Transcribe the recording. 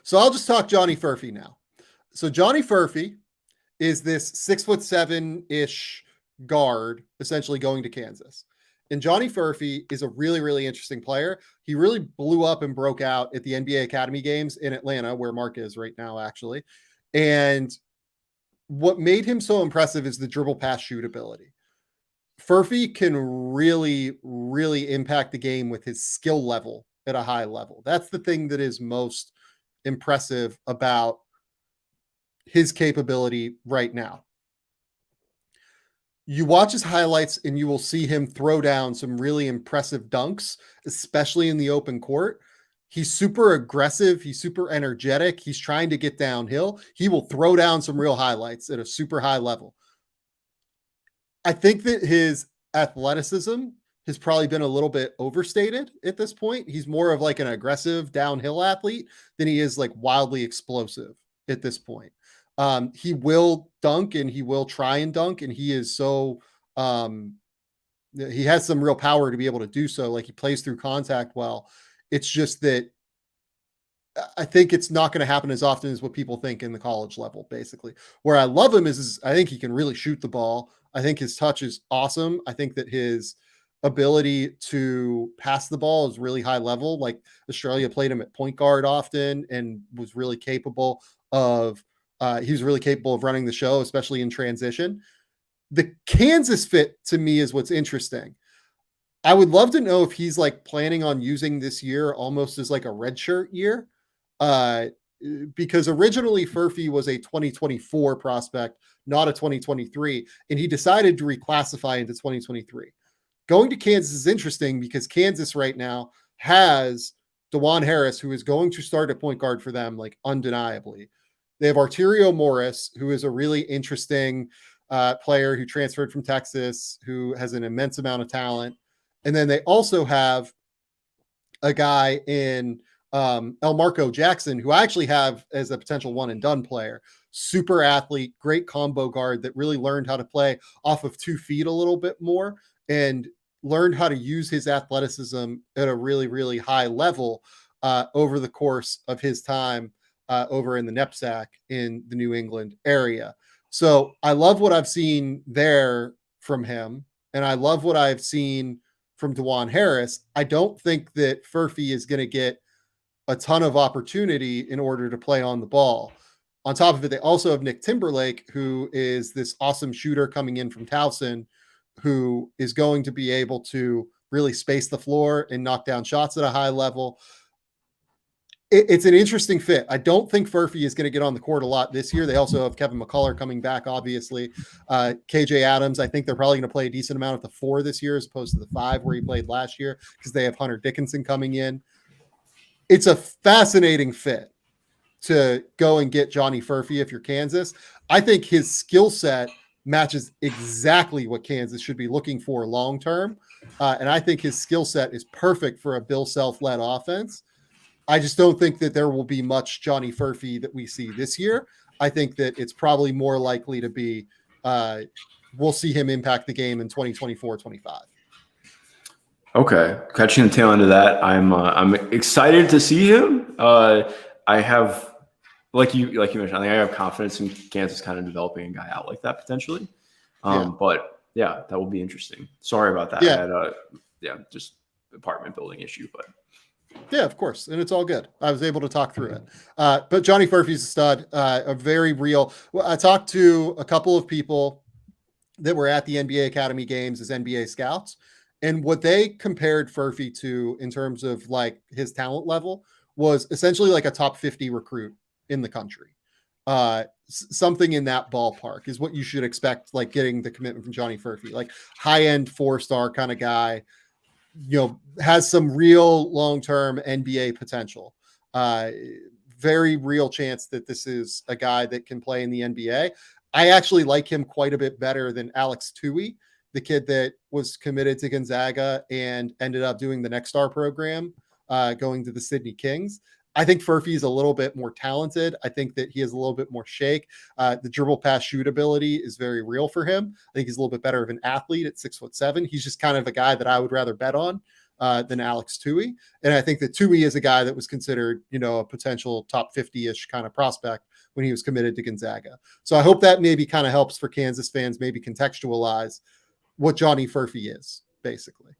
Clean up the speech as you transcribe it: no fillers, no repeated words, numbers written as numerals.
So I'll just talk Johnny Furphy now. So Johnny Furphy is this 6'7" ish guard, essentially going to Kansas. And Johnny Furphy is a really, really interesting player. He really blew up and broke out at the NBA Academy games in Atlanta, where Mark is right now, actually. And what made him so impressive is the dribble pass shoot ability. Furphy can really, really impact the game with his skill level at a high level. That's the thing that is most impressive about his capability right now. You watch his highlights and you will see him throw down some really impressive dunks, especially in the open court. He's super aggressive. He's super energetic. He's trying to get downhill. He will throw down some real highlights at a super high level. I think that his athleticism has probably been a little bit overstated at this point. He's more of like an aggressive downhill athlete than he is like wildly explosive at this point. He will dunk and he will try and dunk, and he is so he has some real power to be able to do so. Like, he plays through contact well. It's just that I think it's not going to happen as often as what people think in the college level, basically. Where I love him is I think he can really shoot the ball. I think his touch is awesome. I think that his ability to pass the ball is really high level. Like, Australia played him at point guard often and was really capable of he was really capable of running the show, especially in transition. The Kansas fit to me is what's interesting. I would love to know if he's like planning on using this year almost as like a redshirt year. Uh, because originally Furphy was a 2024 prospect, not a 2023, and he decided to reclassify into 2023. Going to Kansas is interesting because Kansas right now has DeJuan Harris, who is going to start at point guard for them, like, undeniably. They have Arterio Morris, who is a really interesting player who transferred from Texas, who has an immense amount of talent. And then they also have a guy in El Marco Jackson, who I actually have as a potential one and done player. Super athlete, great combo guard that really learned how to play off of 2 feet a little bit more and learned how to use his athleticism at a really, really high level over the course of his time over in the NEPSAC in the New England area. So I love what I've seen there from him, and I love what I've seen from DeJuan Harris. I don't think that Furphy is going to get a ton of opportunity in order to play on the ball. On top of it, they also have Nick Timberlake, who is this awesome shooter coming in from Towson, who is going to be able to really space the floor and knock down shots at a high level. It's an interesting fit. I don't think Furphy is going to get on the court a lot this year. They also have Kevin McCullough coming back, obviously. KJ Adams, I think they're probably going to play a decent amount at the 4 this year as opposed to the 5 where he played last year, because they have Hunter Dickinson coming in. It's a fascinating fit to go and get Johnny Furphy if you're Kansas. I think his skill set matches exactly what Kansas should be looking for long-term. And I think his skill set is perfect for a Bill Self-led offense. I just don't think that there will be much Johnny Furphy that we see this year. I think that it's probably more likely to be we'll see him impact the game in 2024-25. Okay, catching the tail end of that, I'm excited to see him. I have, like you mentioned, I think I have confidence in Kansas kind of developing a guy out like that potentially. But yeah, that will be interesting. Sorry about that. Yeah. I had just apartment building issue, but. Yeah, of course. And it's all good. I was able to talk through it. But Johnny Furphy's a stud, a very real. Well, I talked to a couple of people that were at the NBA Academy games as NBA scouts, and what they compared Furphy to in terms of like his talent level was essentially like a top 50 recruit in the country. Something in that ballpark is what you should expect, like getting the commitment from Johnny Furphy, like high-end 4-star kind of guy, has some real long-term NBA potential. Very real chance that this is a guy that can play in the NBA. I actually like him quite a bit better than Alex Tui, the kid that was committed to Gonzaga and ended up doing the Next Star program, going to the Sydney Kings. I think Furphy is a little bit more talented. I think that he has a little bit more shake. The dribble pass shoot ability is very real for him. I think he's a little bit better of an athlete at 6'7". He's just kind of a guy that I would rather bet on than Alex Tui. And I think that Tui is a guy that was considered, a potential top 50-ish kind of prospect when he was committed to Gonzaga. So I hope that maybe kind of helps for Kansas fans maybe contextualize what Johnny Furphy is, basically.